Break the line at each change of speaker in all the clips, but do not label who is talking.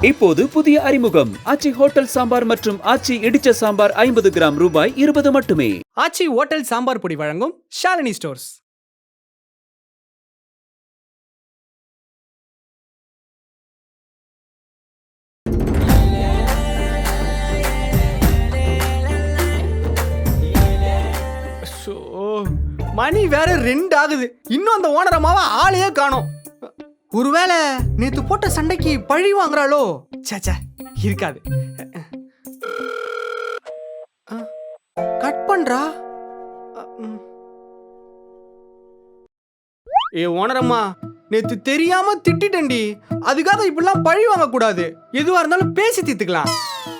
இப்போது புதிய அறிமுகம் ஆச்சி ஹோட்டல் சாம்பார் மற்றும் ஆச்சி இடிச்ச சாம்பார் 50 கிராம் ரூபாய் 20 மட்டுமே.
ஆச்சி ஹோட்டல் சாம்பார் பொடி வழங்கும் ஷாலினி ஸ்டோர்ஸ். மணி வேற 2 ஆகுது. இன்னும் அந்த ஓனர் அம்மாவை ஆளையே காணோம். ஒருவேளை நேத்து போட்ட சண்டைக்கு பழி வாங்குறாளோ? சேச்சா இருக்காது. கட் பண்றா. ஏ ஓனர் அம்மா, நேத்து தெரியாம திட்டிட்டேன்டி. அதுக்காக இப்படிலாம் பழி வாங்க கூடாது. எதுவா இருந்தாலும் பேசி தீர்த்துக்கலாம்.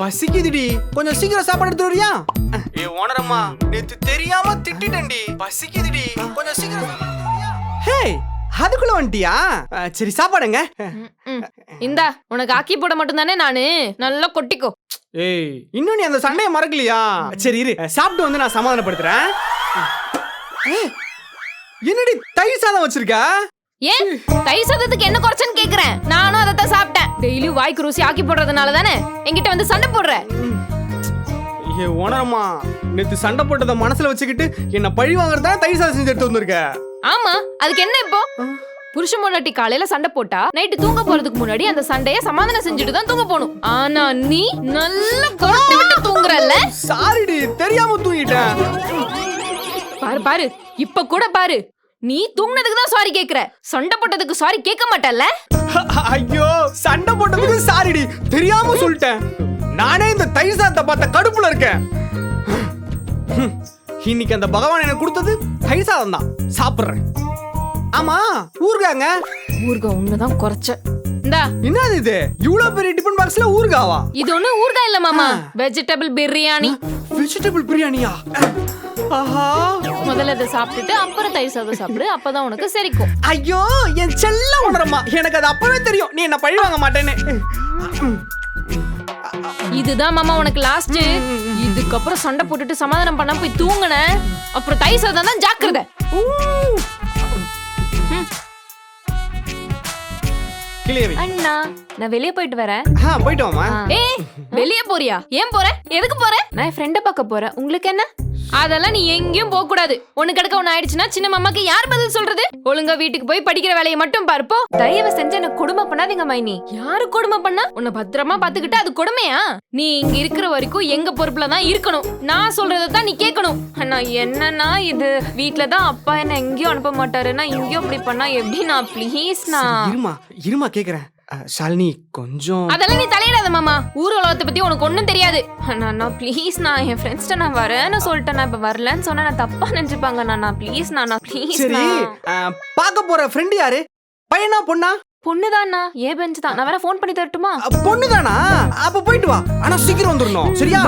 பசிக்குதுடி, கொஞ்சம் சீக்கிரம் சாப்பாடு எடுத்து வரியா? ஏ ஓனர் அம்மா, நேத்து தெரியாம திட்டிட்டேன்டி. பசிக்குதுடி, கொஞ்சம் சீக்கிரம் சாப்பாடு எடுத்து வரியா? ஹே, அதுக்குள்ள வந்துட்டியா? சரி சாப்பாடுங்க.
இந்தா, உனக்கு ஆக்கி போட மட்டும் தானே நானு. நல்லா கொட்டிக்கோ.
ஏய், இன்னும் நீ அந்த சண்டையை மறக்கலையா? சரி இரு, சாப்பிட்டு வந்து நான் சமாதானப்படுத்துறேன். என்னடி தயிர் சாதம் வச்சிருக்க?
ஏன் தயிர் சாதத்துக்கு என்ன குறைச்சன்னு கேக்குறேன். நானும் அதைத்தான் சாப்பிட்டேன். டெய்லி வாய்க்கு ருசி ஆக்கி போடுறதுனால தானே என்கிட்ட வந்து சண்டை போடுற.
ஏ ஓனரம்மா, நேத்து சண்டை போட்டதை மனசுல வச்சுக்கிட்டு என்ன பழி வாங்குறதா தயிர் சாதம் செஞ்சு எடுத்து வந்திருக்க?
ஆமா, அதுக்கு என்ன இப்போ? புருஷன் பொண்டாட்டி காலையில சண்டை போட்டா நைட்டு தூங்க போறதுக்கு முன்னாடி அந்த சண்டைய சமாதானம் செஞ்சுட்டு தான் தூங்க போகணும். ஆனா நீ நல்லா கொரட்டை விட்டு தூங்குறல்ல.
சாரிடி, தெரியாம தூங்கிட்டேன்.
பாரு பாரு, இப்ப கூட பாரு. நீ தூங்குனதுக்கு தான் சாரி கேக்குற, சண்டை போட்டதுக்கு சாரி கேட்க மாட்டல்ல.
ஐயோ, சண்டை போட்டதுக்கு சாரிடி, தெரியாம சொல்லிட்டேன். நானே இந்த தயிர் சாதத்தை பார்த்த கடுப்புல இருக்கேன். இன்னைக்கு அந்த பகவான் எனக்கு கொடுத்தது தயிர் சாதம் தான். சாப்பிடுறேன். ஆமா, ஊர்காங்க.
ஊர்கா உன்னதான் குறைச்ச. இந்தா.
என்னது இது? இவ்வளவு பெரிய டிபன் பாக்ஸ்ல ஊர்காவா?
இது ஒண்ணு ஊர்கா இல்ல மாமா, வெஜிடபிள் பிரியாணி.
வெஜிடபிள் பிரியாணியா? ஆஹா,
முதல்ல இதை சாப்பிட்டுட்டு அப்புறம் தயிர் சாதம் சாப்பிடு, அப்பதான் உனக்கு செரிக்கும்.
ஐயோ, என் செல்ல உணரம்மா, எனக்கு அது அப்பவே தெரியும் நீ என்ன பழி வாங்க மாட்டேன்னு.
இதுதான் மாமா உனக்கு லாஸ்ட். இதுக்கப்புறம் சண்டை போட்டுட்டு சமாதானம் பண்ண போய் தூங்குன, அப்புறம் தயிர் சாதம் தான் ஜாக்கிரதை. அண்ணா, நான் வெளியே போயிட்டு வரேன்.
போயிட்டு வாமா.
ஏய், வெளியே போறியா? ஏன் போற? எதுக்கு போற? நான் ஃப்ரெண்ட பார்க்க போறேன். உங்களுக்கு என்ன? அதெல்லாம் நீ எங்கேயும் போக கூடாது. ஒண்ணு கிடக்க ஒண்ணு ஆயிடுச்சுன்னா சின்ன மாமாக்கு யார் பதில் சொல்றது? ஒழுங்கா வீட்டுக்கு போய் படிக்கிற வேலையை மட்டும் பார்ப்போ. தயவு செஞ்சு என்ன கொடுமை பண்ணாதீங்க மைனி. யாரு கொடுமை பண்ணா? உன்னை பத்திரமா பாத்துக்கிட்டு அது கொடுமையா? நீ இங்க இருக்கிற வரைக்கும் எங்க பொறுப்புல தான் இருக்கணும். நான் சொல்றதான் நீ கேட்கணும். அண்ணா என்னன்னா இது, வீட்டுலதான் அப்பா என்ன எங்கேயும் அனுப்ப மாட்டாருன்னா இங்கேயும் அப்படி பண்ணா எப்படின்னா? ப்ளீஸ்ண்ணா.
இருமா கேக்குறேன். ஷாலினி, கொஞ்சம்
அதெல்லாம் நீ தலையிடாத மாமா. ஊர் உலகத்தை பத்தி உனக்கு ஒண்ணும் தெரியாது. நான் ப்ளீஸ், நான் என் ஃப்ரெண்ட்ஸ்ட நான் வரேன்னு சொல்லிட்டேன். நான் இப்ப வரலன்னு சொன்னா நான் தப்பா நினைச்சுப்பாங்க. நான் ப்ளீஸ், நான் ப்ளீஸ்.
சரி, பாக்க போற ஃப்ரெண்ட் யாரு? பையனா பொண்ணா?
பொண்ணுதானா? ஏ பெஞ்ச் தான். நான் வேற ஃபோன் பண்ணி தரட்டுமா?
பொண்ணுதானா? அப்ப போயிட்டு வா. ஆனா சீக்கிரம் வந்துடணும். சரியா?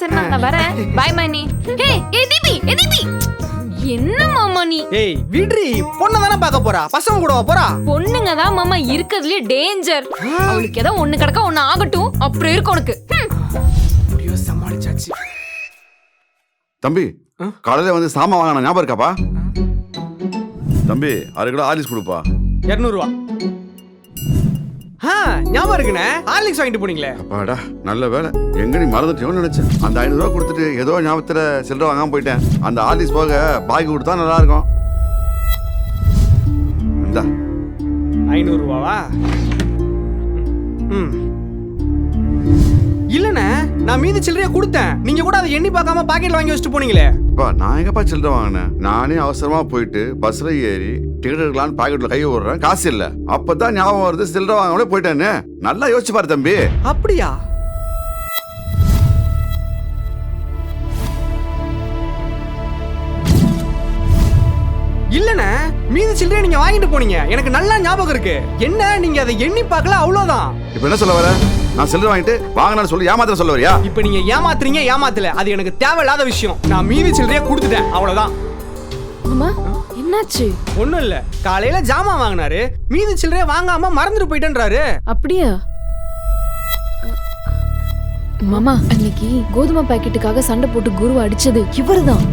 சரி நான் வரேன். பை மைனி. ஏ தீபி, என்ன மாமா நீ?
ஏய் விட்ரி, பொண்ணதானே பார்க்க போறா, பசங்க கூட போறா.
பொண்ணுங்க தான் மாமா இருக்கிறதுலயே டேஞ்சர். அவளுக்கு ஏதோ ஒண்ணு கிடக்க ஒண்ணு ஆகட்டும், அப்புறம் இருக்கு உனக்கு.
புரியோ சமாளிச்சாச்சு.
தம்பி, காலையில வந்து சாமான் வாங்கின ஞாபகம் இருக்காப்பா? தம்பி, 6 கிலோ ஆலிஸ் கொடுப்பா.
200 ரூபா. ஞாபகம் இருக்குண்ணே, ஹார்லிக்ஸ் வாங்கிட்டு போனீங்களே.
அப்பாடா, நல்ல வேலை. எங்க நீ மறந்துட்டோன்னு நினைச்சேன். அந்த 500 ரூபா கொடுத்துட்டு ஏதோ ஞாபகத்துல சில்லறை வாங்காம போயிட்டேன். அந்த ஹார்லிக்ஸ் போக பாக்கி கொடுத்தா நல்லா இருக்கும். இந்தா
500 ரூபாவா? இல்லண்ணே, நான் மீதி சில்லறைய கொடுத்தேன். நீங்க கூட அதை எண்ணி பார்க்காம பாக்கெட்ல வாங்கி வச்சுட்டு போனீங்களே.
அப்பா, நான் எங்கப்பா சில்லறை வாங்கினேன்? நானே அவசரமா போயிட்டு பஸ்ல ஏறி டிக்கெட் எடுக்கலான்னு பாக்கெட்ல கையை விடுறேன், காசு இல்ல. அப்பதான் ஞாபகம் வருது சில்லறை வாங்காமலே போயிட்டேன்னு. நல்லா யோசிச்சு பாரு தம்பி.
அப்படியா? இல்லண்ணே, மீதி சில்லறைய நீங்க வாங்கிட்டு போனீங்க. எனக்கு நல்லா ஞாபகம் இருக்கு. என்ன, நீங்க அதை எண்ணி பார்க்கல, அவ்வளவுதான்.
இப்ப என்ன சொல்ல வர? நான் சில்லறை வாங்கிட்டு வாங்கினான்னு சொல்லி ஏமாத்திர சொல்ல வரியா?
இப்ப நீங்க ஏமாத்துறீங்க, ஏமாத்தல, அது எனக்கு தேவையில்லாத விஷயம். நான் மீதி சில்லறைய கொடுத்துட்டேன், அவ்வளவுதான்.
அம்மா, என்னாச்சு?
ஒண்ணும் இல்ல, காலையில ஜாமான் வாங்கினாரு, மீதி சில்லறைய வாங்காம மறந்துட்டு போயிட்டேன்றாரு.
அப்படியா? மாமா, அன்னைக்கு கோதுமை பாக்கெட்டுக்காக சண்டை போட்டு குருவை அடிச்சது இவருதான்.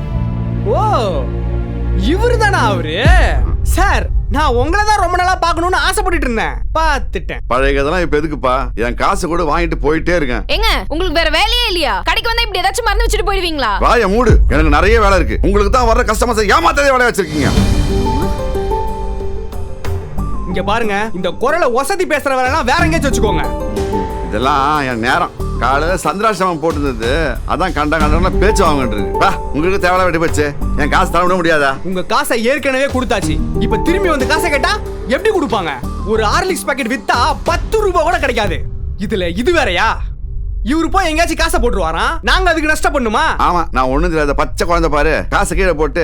ஓ, இவருதானா அவரு? சார், நான் உங்களை தான் ரொம்ப நாளா பார்க்கணும்னு ஆசைப்பட்டுட்டு இருந்தேன், பார்த்துட்டேன்.
பழைய கதெல்லாம் இப்ப எதுக்குப்பா? என் காசு கூட வாங்கிட்டு போயிட்டே இருக்கேன்.
ஏங்க உங்களுக்கு வேற வேலையே இல்லையா? கடைக்கு வந்தா இப்படி ஏதாச்சும் மறந்து வச்சுட்டு போயிடுவீங்களா?
வாய மூடு, எனக்கு நிறைய வேலை இருக்கு. உங்களுக்கு தான் வர்ற கஸ்டமர்ஸை ஏமாத்ததே வேலைய வச்சிருக்கீங்க.
இங்க பாருங்க, இந்த குரலை வசதி பேசுற வேலைலாம் வேற எங்கேயாச்சும் வச்சுக்கோங்க.
இதெல்லாம் என் நேரம். காலையில சந்திராசிரமம் போட்டுருந்தது, அதான் கண்ட கண்ட பேச்சு வாங்கிட்டு இருக்கு. உங்களுக்கு தேவையில்ல வெட்டி போச்சு. என் காசு தர விட முடியாதா?
உங்க காசை ஏற்கனவே கொடுத்தாச்சு, இப்ப திரும்பி வந்து காசை கேட்டா எப்படி கொடுப்பாங்க? ஒரு ஹார்லிக்ஸ் பாக்கெட் வித்தா 10 ரூபாய் கூட கிடைக்காது. இதுல இது வேறயா? இவரு போய் எங்கேயாச்சும் காசை போட்டுருவாராம், நாங்க அதுக்கு நஷ்டம் பண்ணுமா?
ஆமா, நான் ஒண்ணும் தெரியாத பச்சை குழந்தை பாரு, காசை கீழே போட்டு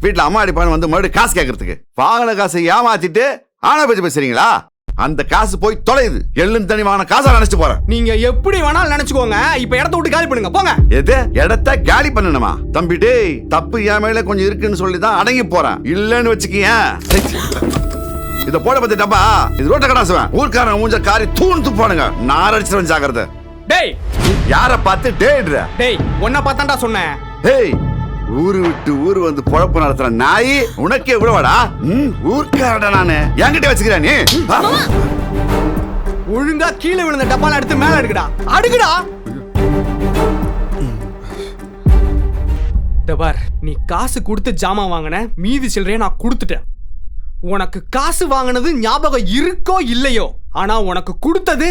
வீட்டுல அம்மா அடிப்பான்னு வந்து மறுபடியும் காசு கேட்கறதுக்கு. வாங்கின காசை ஏமாத்திட்டு ஆனா பேச்சு பேசுறீங்களா? அந்த காசு போய் தொலையுது. எள்ளும் தனி வாங்கின காசை நினைச்சு போறேன்.
நீங்க எப்படி வேணாலும் நினைச்சுக்கோங்க, இப்ப இடத்த விட்டு காலி பண்ணுங்க, போங்க.
எது இடத்த காலி பண்ணணுமா? தம்பி டேய், தப்பு என் மேல கொஞ்சம் இருக்குன்னு சொல்லி தான் அடங்கி போறேன். இல்லன்னு வச்சுக்கிய இத போட பத்தி டப்பா, இது ரோட்ட கடாசுவேன். ஊர்க்காரங்க மூஞ்ச காரி தூண் துப்பானுங்க. நான் அடிச்சிருவேன், ஜாக்கிரதை.
டேய்,
யார பார்த்து டேய்டுற?
டேய், உன்னை பார்த்தாண்டா சொன்னேன்.
டேய், ஊரு விட்டு ஊர் வந்து பொழப்பு நடத்துற நாய், உனக்கே விடவாடா? ஊர்க்காரடா நானு, என்கிட்ட வச்சுக்கிறேன் நீ.
ஒழுங்கா கீழே விழுந்த டப்பால எடுத்து மேல எடுக்கடா, அடுக்குடா. டபார், நீ காசு கொடுத்து ஜாமான் வாங்கின, மீதி சில்லறைய நான் கொடுத்துட்டேன். உனக்கு காசு வாங்கினது ஞாபகம் இருக்கோ இல்லையோ, ஆனா உனக்கு கொடுத்தது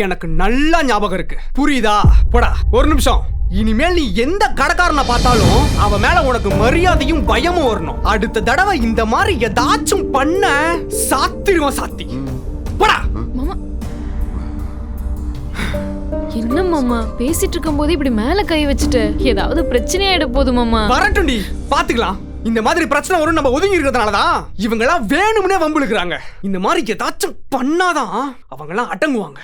எனக்கு நல்லா ஞாபகம் இருக்கு, புரியுதா? போடா, ஒரு நிமிஷம். இனிமேல் நீ எந்த கடைக்காரனை பார்த்தாலும் அவன் மேல உனக்கு மரியாதையும் பயமும் வரணும். அடுத்த தடவை இந்த மாதிரி ஏதாச்சும் பண்ண சாத்திருவோம், சாத்தி. போடா.
மாமா என்ன மாமா பேசிட்டு இருக்கும் போது இப்படி மேல கை வச்சுட்டு ஏதாவது பிரச்சனை ஆயிட போது மாமா.
வரட்டும்டி, பாத்துக்கலாம். இந்த மாதிரி பிரச்சனை வரும் நம்ம ஒதுங்கி இருக்கிறதுனாலதான் இவங்கெல்லாம் வேணும்னே வம்புழுக்கிறாங்க. இந்த மாதிரி ஏதாச்சும் பண்ணாதான் அவங்கெல்லாம் அடங்குவாங்க.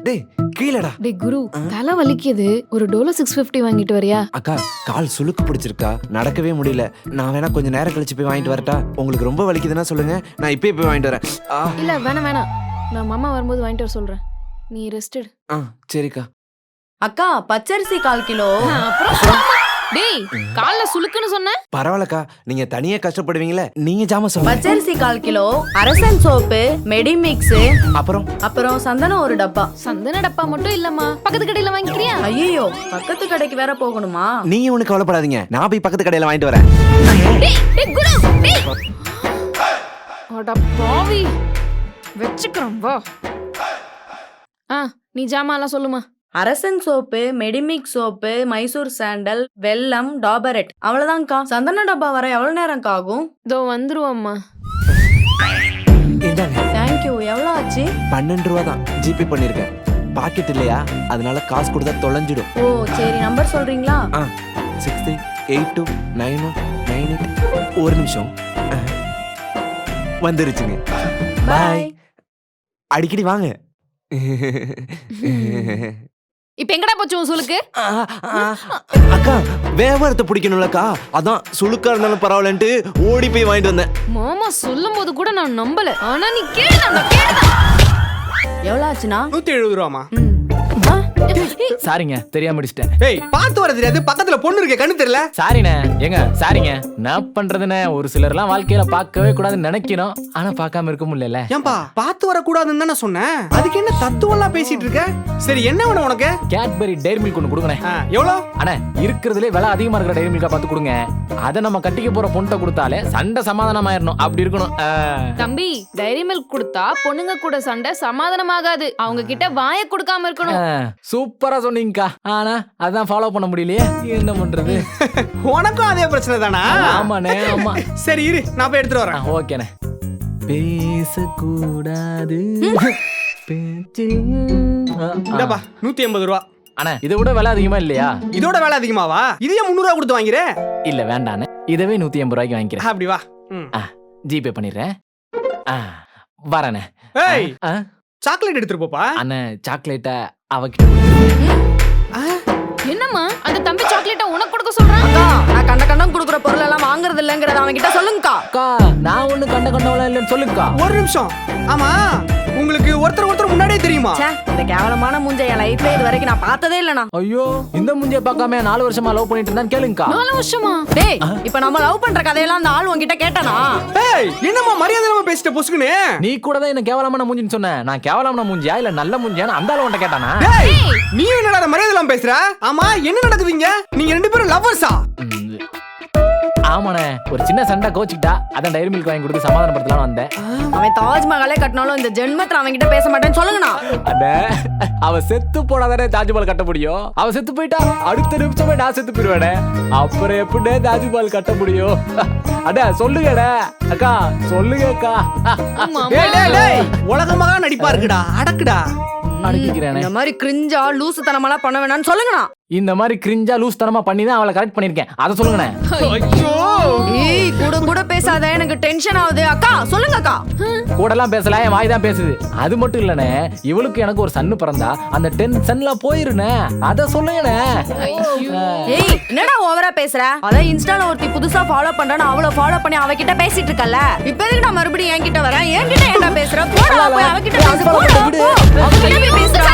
டேய் கீழடா.
டேய் குரு, தலை வலிக்குது, ஒரு டோலோ 650 வாங்கிட்டு வரியா?
அக்கா, கால் சுளுக்கு பிடிச்சிருக்கா, நடக்கவே முடியல. நான் வேணா கொஞ்சம் நேரம் கழிச்சு போய் வாங்கிட்டு வரட்டா? உங்களுக்கு ரொம்ப வலிக்குதுன்னா சொல்லுங்க, நான் இப்பயே போய் வாங்கிட்டு வரேன்.
இல்ல வேணாம் வேணாம், நான் மாமா வரும்போது வாங்கிட்டு வர சொல்றேன், நீ ரெஸ்ட் எடு.
சரிக்கா.
அக்கா, பச்சரிசி 1/4 கிலோ.
அப்புறம் டேய், கால்ல சுளுக்குன்னு சொன்ன.
பரவாயில்லக்கா, நீங்க தனியா கஷ்டப்படுவீங்களே, நீங்க ஜாம சொல்லுங்க.
பச்சரிசி 1/4 கிலோ, அரசன் சோப்பு, மெடிமிக்ஸ், அப்புறம் சந்தனம் ஒரு டப்பா.
சந்தன டப்பா மட்டும் இல்லம்மா, பக்கத்து கடையில வாங்கிக்கிறியா?
ஐயோ, பக்கத்து கடைக்கு வேற போகணுமா?
நீங்க ஒண்ணு கவலைப்படாதீங்க, நான் போய் பக்கத்து கடையில வாங்கிட்டு வரேன்.
டேய் டேய் குரு, டேய் அட பாவி, வெச்சுக்கறோம் வா. நீ ஜாமான்லாம் சொல்லுமா.
அரசன் soap, Medimix soap, Mysore sandal, வெல்லம், டாபரெட், அவ்வளவுதான்க்கா. சந்தன டப்பா வர எவ்வளவு நேரம்க்கா ஆகும்?
இதோ வந்துருவோம்மா.
தேங்க்யூ. எவ்வளவு ஆச்சு?
12 ரூபா தான் ஜிபே பண்ணிருக்கேன். பாக்கெட் இல்லையா, அதனால காசு கொடுத்தா தொலைஞ்சிடும்.
ஓ சரி, நம்பர் சொல்றீங்களா?
63829198. ஒரு நிமிஷம், வந்துருச்சுங்க.
பாய்.
அடிக்கடி வாங்க.
இப்ப எங்கடா போச்சு உன் சுளுக்கு?
அக்கா, வியாபாரத்தை பிடிக்கணும்லக்கா, அதான் சுளுக்கா இருந்தாலும் பரவாயில்லன்ட்டு ஓடி போய் வாங்கிட்டு வந்தேன்.
மாமா சொல்லும் போது கூட நான் நம்பல, ஆனா நீ கேளுதான் கேளுதான்.
எவ்வளவு ஆச்சுனா?
170 ரூபாமா?
சாரிங்க, தெரியாம அடிச்சிட்டேன்.
ஏய், பார்த்து வர தெரியாது, பக்கத்துல பொண்ணு இருக்கே, கண்ணு தெரியல.
சாரிண்ணே. ஏங்க சாரிங்க, நான் பண்றதுன்னு ஒரு சிலர்லாம் வாழ்க்கையில பார்க்கவே கூடாதுன்னு நினைக்கணும், ஆனா பார்க்காம இருக்க முடியல.
ஏன்பா, பார்த்து வர கூடாதுன்னு தானே சொன்னேன், அதுக்கு என்ன தத்துவம் எல்லாம் பேசிட்டு இருக்க? சரி, என்ன வேணும் உனக்கு?
கேட்பரி டெய்ரி மில்க் ஒன்று கொடுங்கண்ணே.
எவ்வளோ?
அண்ணே, இருக்கிறதுலே விலை அதிகமா இருக்கிற டெய்ரி மில்கா பார்த்து கொடுங்க. அதை நம்ம கட்டிக்க போற பொண்ணை கொடுத்தாலே சண்டை சமாதானம் ஆயிரணும், அப்படி இருக்கணும்.
தம்பி, டைரி மில்க் கொடுத்தா பொண்ணுங்க கூட சண்டை சமாதானமாகாது, அவங்க கிட்ட வாய கொடுக்காம இருக்கணும்.
சூப்பரா சொன்னீங்கக்கா, ஆனா அதான் ஃபாலோ பண்ண முடியலையே, என்ன பண்றது?
உனக்கும் அதே பிரச்சனை தானா?
ஆமாண்ணே, ஆமா.
சரி இரு, நான் போய் எடுத்துட்டு வரேன்.
ஓகேண்ணே. பேசக்கூடாது
இந்தப்பா 180 ரூபா.
அண்ணா, இதை விட விலை அதிகமா இல்லையா?
இதோட வேலை அதிகமாவா? இதையே 300 ரூபா கொடுத்து வாங்கிறேன்.
இல்ல வேண்டாண்ணே, இதவே 180 ரூபாய்க்கு வாங்கிக்கிறேன்.
அப்படி வா.
ஜிபே பண்ணிடுறேன். வரேண்ணே.
ஏய், சாக்லேட் எடுத்துட்டு போப்பா.
அண்ணே, சாக்லேட்டை அவகிட்ட
என்னம்மா அந்த தம்பி சாக்லேட்டை உனக்கு கொடுக்க சொல்றான்?
அக்கா நான் கண்டம் குடுக்குற பொருள் எல்லாம் வாங்குறது இல்லங்கறத அவங்க கிட்ட சொல்லுங்கக்கா.
அக்கா நான் ஒண்ணு கண்டவளா இல்லைன்னு சொல்லுங்கக்கா.
ஒரு நிமிஷம். ஆமா, உங்களுக்கு ஒருத்தர் முன்னாடியே தெரியுமா?
ச்சே, இந்த கேவலமான மூஞ்ச என் லைஃப்ல இது வரைக்கும் நான் பார்த்ததே இல்லனா.
ஐயோ இந்த முஞ்சிய பார்க்காம 4 வருஷமா லவ் பண்ணிட்டு இருந்தான்னு கேளுங்கக்கா.
4 வருஷமா?
டேய், இப்போ நம்ம லவ் பண்ற கதையெல்லாம் அந்த ஆள் உன்கிட்ட கேட்டானா?
ஏய், என்னம்மா மரியாதை இல்லாம பேசிட்ட பொசுக்குனே?
நீ கூட தான் என்ன கேவலமான மூஞ்சின்னு சொன்ன. நான் கேவலமான மூஞ்சியா இல்ல நல்ல மூஞ்சியான்னு அந்த ஆளு உன்கிட்ட கேட்டானா?
டேய், நீ என்னடா மரியாதை இல்லாம பேசுற? ஆமா, என்ன நடக்குதுங்க? நீங்க ரெண்டு பேரும் லவ்வர்ஸா?
ஆமாண்ணே, ஒரு சின்ன சண்டை கோச்சிக்கிட்டா அதான் டைரி மில்க் வாங்கி கொடுத்து சமாதானப்படுத்தலாம்னு வந்தேன்.
அவன் தாஜ்மஹாலே கட்டினாலும் இந்த ஜென்மத்துல அவன் கிட்ட பேச மாட்டேன்னு சொல்லுங்கண்ணா.
அட அவ செத்து போனாதானே தாஜ்மஹால் கட்ட முடியும். அவ செத்து போயிட்டா அடுத்த நிமிஷமே நான் செத்து போயிருவேனே. அப்புறம் எப்படி தாஜ்மஹால் கட்ட முடியும்? அட சொல்லுங்கடா அக்கா, சொல்லுங்க அக்கா.
டேய் டேய் டேய், உலகமாக நடிப்பா இருக்குடா, அடக்குடா.
அடக்கிக்கிறேனே.
இந்த மாதிரி கிரிஞ்சா லூசுத்தனமெல்லாம் பண்ண வேணாம்னு சொல்லுங்கண்ணா.
இந்த மாதிரி கிரிஞ்சா லூஸ் தனமா பண்ணி தான் அவளை கரெக்ட் பண்ணிருக்கேன். அதை சொல்லுங்கண்ணே.
ஐயோ,
ஏய் கூட பேசாத, எனக்கு டென்ஷன் ஆகுது. அக்கா சொல்லுங்க அக்கா.
கூடலாம் பேசல, என் வாய் தான் பேசுது. அது மட்டும் இல்லனே, இவளுக்கு எனக்கு ஒரு சன்னு பிறந்தா அந்த டென்ஷன்ல போயிருனே. அத சொல்லுங்கண்ணே.
ஏய் என்னடா ஓவரா பேசுற? அதான் இன்ஸ்டால ஒருத்தி புதுசா ஃபாலோ பண்றானு அவள ஃபாலோ பண்ணி அவகிட்ட பேசிட்டு இருக்கல. இப்போ எதுக்கு நான் மறுபடியும் என்கிட்ட வரேன்? என்கிட்ட என்ன பேசுற? போடா போய் அவகிட்ட பேசு. போடா போ. அவகிட்ட போய் பேசுறா.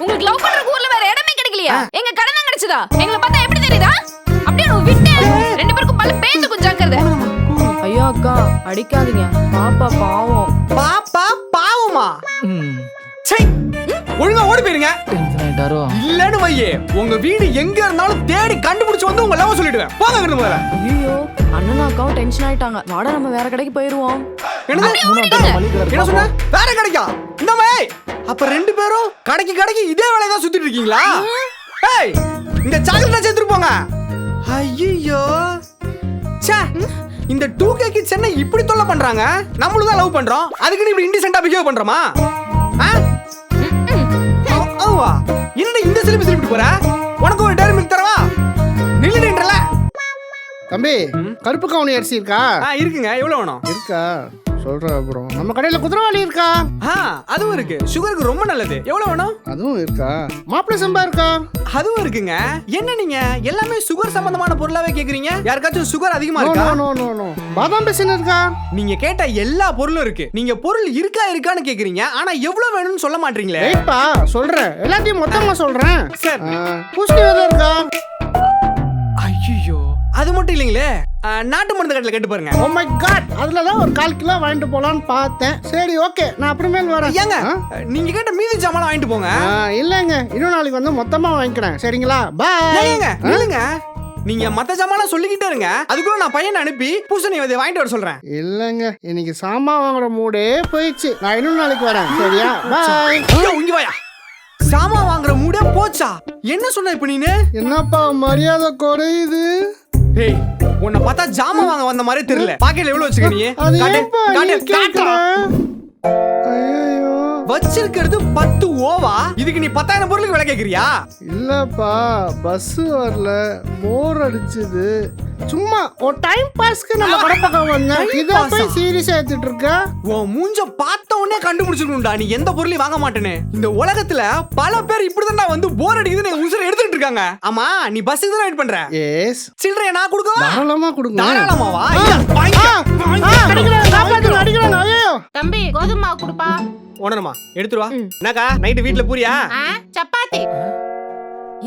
உங்களுக்கு லவ் பண்றதுக்கு ஊர்ல வேற இடமே கிடைக்கலையா? எங்க கடை தான் கிடைச்சதா? எங்களை பார்த்தா எப்படி தெரியுதா? அப்படியே நான் விட்டேன். ரெண்டு பேருக்கும் பல்ல பேந்து குஞ்சாக்குறது.
ஐயோ அக்கா அடிக்காதீங்க, பாப்பா பாவம்.
பாப்பா பாவமா?
ம்,
சை, ஒழுங்கா ஓடி போயிருங்க.
டென்ஷன் ஆயிட்டாரோ?
இல்லன்னு வையே, உங்க வீடு எங்க இருந்தாலும் தேடி கண்டுபிடிச்சு வந்து உங்க லவ் சொல்லிடுவேன். போங்க அங்கிருந்து முதல்ல.
ஐயோ அண்ணனும் அக்காவும் டென்ஷன் ஆயிட்டாங்க. வாடா நம்ம வேற கடைக்கு போயிருவோம்.
என்ன சொன்ன? வேற கிடைக்கா? இந்த மாதிரி அப்ப ரெண்டு பேரும் கடைக்கு இதே வேலையை தான் சுத்திட்டு இருக்கீங்களா? ஏய், இந்த சாக்லேட் சேர்த்துட்டு போங்க. ஐயோ, ச்சே, இந்த 2K கிட்ஸ் என்ன இப்படி தொல்லை பண்றாங்க? நம்மளும் தான் லவ் பண்றோம், அதுக்கு இப்படி இன்டிசென்ட்டா பிஹேவ் பண்றோமா? என்னடா இந்த சிலிபி சிலிப்பிட்டு போற? உனக்கு ஒரு டைரி மில்க் தரவா? நில்லுன்றல.
தம்பி, கருப்பு கவுனி அரிசி இருக்கா?
இருக்குங்க. எவ்வளவு வேணும்?
இருக்கா சொல்றேன். அப்புறம் நம்ம கடையில குதிரவாளி இருக்கா?
அதுவும் இருக்கு. சுகருக்கு ரொம்ப நல்லது. எவ்வளவு வேணும்?
அதுவும் இருக்கா. மாப்பிள்ளை சம்பா இருக்கா?
அதுவும் இருக்குங்க. என்ன நீங்க எல்லாமே சுகர் சம்பந்தமான பொருளாவே கேக்குறீங்க? யாருக்காச்சும் சுகர் அதிகமா
நோ
இருக்கா?
No no no. பாதாம் பிசின் இருக்கா?
நீங்க கேட்ட எல்லா பொருளும் இருக்கு. நீங்க பொருள் இருக்கான்னு கேக்குறீங்க, ஆனா எவ்வளவு வேணும்னு சொல்ல மாட்டீங்களே.
வெயிட்பா, சொல்றேன். எல்லாத்தையும் மொத்தமா சொல்றேன்.
சார்,
பூசணி விதை இருக்கா?
ஐயோ, அது மட்டும் இல்லைங்களே. நாட்டு மருந்து கடையில கேட்டு பாருங்க.
ஓ மை காட், அதுல தான் ஒரு 1/4 கிலோ வாங்கிட்டு போலான்னு பார்த்தேன். சரி ஓகே, நான் அப்புறமேல் வரேன்.
ஏங்க, நீங்க கேட்ட மீதி ஜாமான் வாங்கிட்டு போங்க.
இல்லைங்க, இன்னும் நாளைக்கு வந்து மொத்தமா வாங்கிக்கிறேன். சரிங்களா? பாய்.
இல்லங்க, நீங்க மத்த ஜாமான சொல்லிக்கிட்டே இருங்க. அதுக்குள்ள நான் பையனை அனுப்பி பூசணி விதை வாங்கிட்டு வர சொல்றேன்.
இல்லைங்க, இன்னைக்கு சாமான் வாங்குற மூடே போயிடுச்சு. நான் இன்னும் நாளைக்கு வரேன். சரியா? பாய்.
இங்க வாயா. சாமான் வாங்குற மூடே போச்சா? என்ன சொன்ன இப்ப நீனு?
என்னப்பா மரியாதை குறையுது?
ஏய், உன்னை பார்த்தா ஜாமான் வாங்க வந்த மாதிரி தெரியல. பாக்கெட்ல எவ்வளவு வச்சுக்க நீ?
அது
காட்டு,
ஏன்பா
காட்டு,
நீ கேக்குற? ஐயோ,
வச்சிருக்கிறது 10 ஓவா. இதுக்கு நீ 10,000 பொருளுக்கு விலை கேக்குறியா?
இல்லப்பா, பஸ் வரல, போர் அடிச்சுது. சும்மா ஒரு டைம் பாஸ்க்கு நம்ம கடை பக்கம் வந்தேன். இதை போய் சீரியஸா எடுத்துட்டு இருக்க?
உன் மூஞ்ச பார்த்த உடனே கண்டுபிடிச்சிருக்கணும்டா நீ எந்த பொருளையும் வாங்க மாட்டேன்னு. இந்த உலகத்துல பல பேர் இப்படிதான் வந்து போர் அடிக்குதுன்னு உசுரை எடுத்துட்டு இருக்காங்க. ஆமா, நீ பஸ்ஸுக்கு தான் வெயிட் பண்ற.
எஸ்.
சில்லறைய நான் கொடுக்கவா?
தாராளமா கொடுங்க.
தாராளமாவா?
அடிக்கிறாங்க. ஐயோ,
தம்பி கோதுமை மாவு குடுப்பா.
உணரமா எடுத்துருவா. என்னக்கா நைட்டு வீட்டுல பூரியா?
சப்பாத்தி.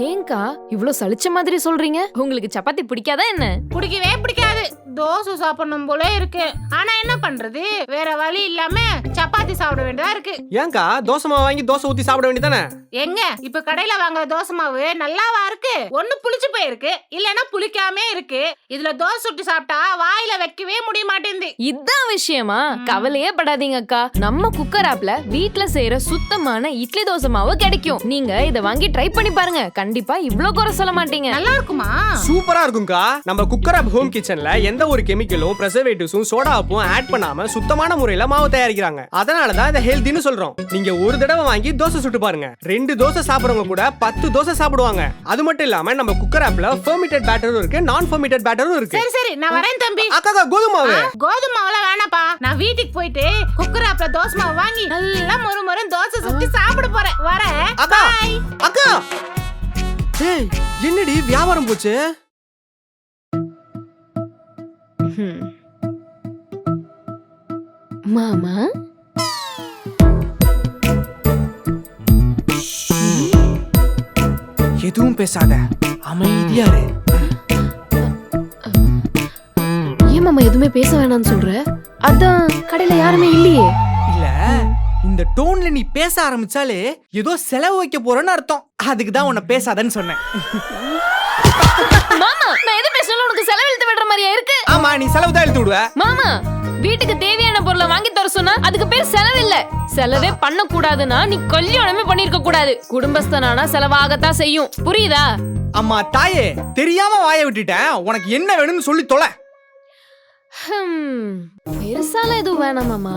ஏங்கா இவ்ளோ சலிச்ச மாதிரி சொல்றீங்க? உங்களுக்கு சப்பாத்தி பிடிக்காதா என்ன?
பிடிக்கவே பிடிக்காது. தோசை சாப்பிடணும் போல இருக்கு. ஆனா என்ன பண்றது, வேற வழி இல்லாம சப்பாத்தி சாப்பிட வேண்டியதா இருக்கு.
ஏங்கா தோசை மாவு வாங்கி தோசை ஊத்தி சாப்பிட வேண்டியதானே?
எங்க இப்ப கடையில வாங்குற தோசை மாவு நல்லாவா இருக்கு? ஒண்ணு புளிச்சு போயிருக்கு, இல்லன்னா புளிக்காமே இருக்கு. இதுல தோசை சுட்டு சாப்பிட்டா வாயில வைக்கவே முடிய மாட்டேங்குது.
இதான் விஷயமா? கவலையே படாதீங்க அக்கா. நம்ம குக்கர் ஆப்ல வீட்ல செய்யற சுத்தமான இட்லி தோசை மாவு கிடைக்கும். நீங்க இத வாங்கி ட்ரை பண்ணி பாருங்க. கண்டிப்பா இவ்ளோ குறை சொல்ல மாட்டீங்க.
நல்லா இருக்குமா?
சூப்பரா இருக்கும்க்கா. நம்ம குக்கர் ஆப் ஹோம் கிச்சன்ல எந்த ஒரு கெமிக்கலும் பிரசர்வேட்டிவ்ஸும் சோடாப்பும் ஆட் பண்ணாம சுத்தமான முறையில மாவு தயாரிக்கிறாங்க. அதனாலதான் இத ஹெல்தின்னு சொல்றோம். நீங்க ஒரு தடவை வாங்கி தோசை சுட்டு பாருங்க. 2 தோசை சாப்பிடுறவங்க கூட 10 தோசை சாப்பிடுவாங்க. அது மட்டும் இல்லாம நம்ம குக்கர் ஆப்ல ஃபெர்மெண்டட் பேட்டரும் இருக்கு, நான் ஃபெர்மெண்டட் பேட்டரும் இருக்கு.
சரி சரி, நான் வரேன் தம்பி.
அக்கா கோதுமை மாவு.
கோதுமை மாவுலாம் வேணாப்பா. நான் வீட்டுக்கு போயிட்டு குக்கர் ஆப்ல தோசை மாவு வாங்கி நல்லா மொறு மொறு தோசை சுட்டு சாப்பிட போறேன். வரேன்.
அக்கா
Bye.
அக்கா ஏய் என்னடி வியாபாரம் போச்சு?
மாமா
எதுவும் பேசாத, அமைதியா இரு.
ஏன் மாமா எதுவுமே பேச வேணாம்னு சொல்ற? அதான் கடையில யாருமே இல்லையே.
இல்ல இந்த டோன்ல நீ பேச ஆரம்பிச்சாலே ஏதோ செலவு வைக்க போறேன்னு அர்த்தம். அதுக்கு தான் உன்னை பேசாதன்னு சொன்னேன்.
மாமா நான் எது பேசணும் உனக்கு செலவு இழுத்து விடுற மாதிரியா இருக்கு?
ஆமா நீ செலவு தான் இழுத்து விடுவ.
மாமா வீட்டுக்கு தேவையான பொருளை வாங்கி தர சொன்னா அதுக்கு பேர் செலவு இல்ல. செலவே பண்ண கூடாதுன்னா நீ கல்யாணமே பண்ணிருக்க கூடாது. குடும்பஸ்தனானா செலவாகத்தான் செய்யும், புரியுதா?
அம்மா தாயே, தெரியாம வாயை விட்டுட்டேன். உனக்கு என்ன வேணும்னு சொல்லி தொலை.
பெருசால எதுவும் வேணாம் மாமா.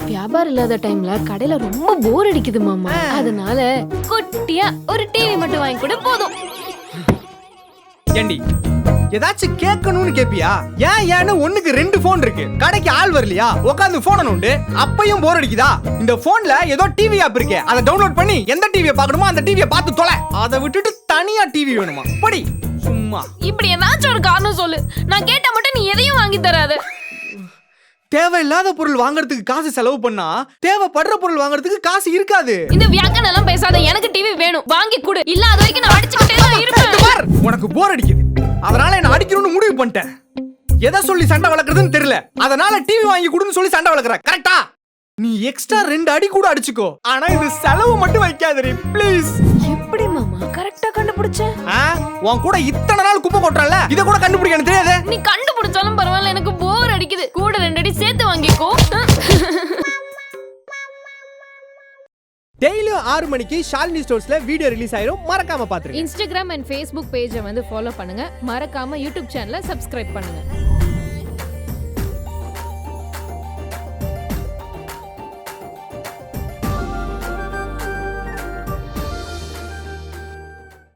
வியாபாரம் இல்லாத டைம்ல கடையில ரொம்ப போர் அடிக்குது மாமா. அதனால குட்டியா ஒரு டிவி மட்டும் வாங்கி கூட போதும்.
ஏண்டி ஏதாச்சும் கேட்கணும்னு கேப்பியா? ஏன்னு ஒண்ணுக்கு 2 போன் இருக்கு. கடைக்கு ஆள் வரலையா? உட்காந்து போன நோண்டு. அப்பையும் போர் அடிக்குதா? இந்த போன்ல ஏதோ டிவி ஆப் இருக்கு, அதை டவுன்லோட் பண்ணி எந்த டிவியை பார்க்கணுமோ அந்த டிவியை பார்த்து தொலை. அதை விட்டுட்டு தனியா டிவி வேணுமா? படி சும்மா.
இப்படி ஏதாச்சும் ஒரு காரணம் சொல்லு. நான் கேட்டா மட்டும் நீ எதையும் வாங்கி தராத.
தேவையில்லாத பொருள் வாங்குறதுக்கு காசு செலவு பண்ணா தேவைப்படுற பொருள் வாங்குறதுக்கு காசு இருக்காது.
இந்த வியாக்கன் எல்லாம் பேசாத. எனக்கு டிவி வேணும், வாங்கி கொடு. இல்ல அது வரைக்கும் நான் அடிச்சுக்கிட்டே தான் இருப்பேன்.
உனக்கு போர் அடிக்குது, அதனால என்ன அடிக்கணும்னு முடிவு பண்ணிட்டேன். எதை சொல்லி சண்டை வளர்க்கறதுன்னு தெரியல, அதனால டிவி வாங்கி கொடுன்னு சொல்லி சண்டை வளர்க்கற. கரெக்டா? நீ எக்ஸ்ட்ரா 2 அடி கூட அடிச்சுக்கோ, ஆனா இது செலவு மட்டும் வைக்காதே ப்ளீஸ்.
எப்படி மாமா கரெக்டா கண்டுபிடிச்ச?
உன் கூட இத்தனை நாள் குப்பை கொட்டறல, இத கூட கண்டுபிடிக்க எனக்கு தெரியாதே.
நீ கண்டுபிடிச்சாலும் பரவாயில்ல, எனக்கு போர் அடிக்குது. கூட 2 அடி சேர்த்து வாங்கிக்கோ.
டெய்லியும் 6 மணிக்கு ஷாலினி ஸ்டோர்ஸ்ல வீடியோ ரிலீஸ் ஆயிரும், மறக்காம பாத்துருங்க.
இன்ஸ்டாகிராம் அண்ட் ஃபேஸ்புக் பேஜை வந்து ஃபாலோ பண்ணுங்க. மறக்காம யூடியூப் சேனலை சப்ஸ்கிரைப் பண்ணுங்க.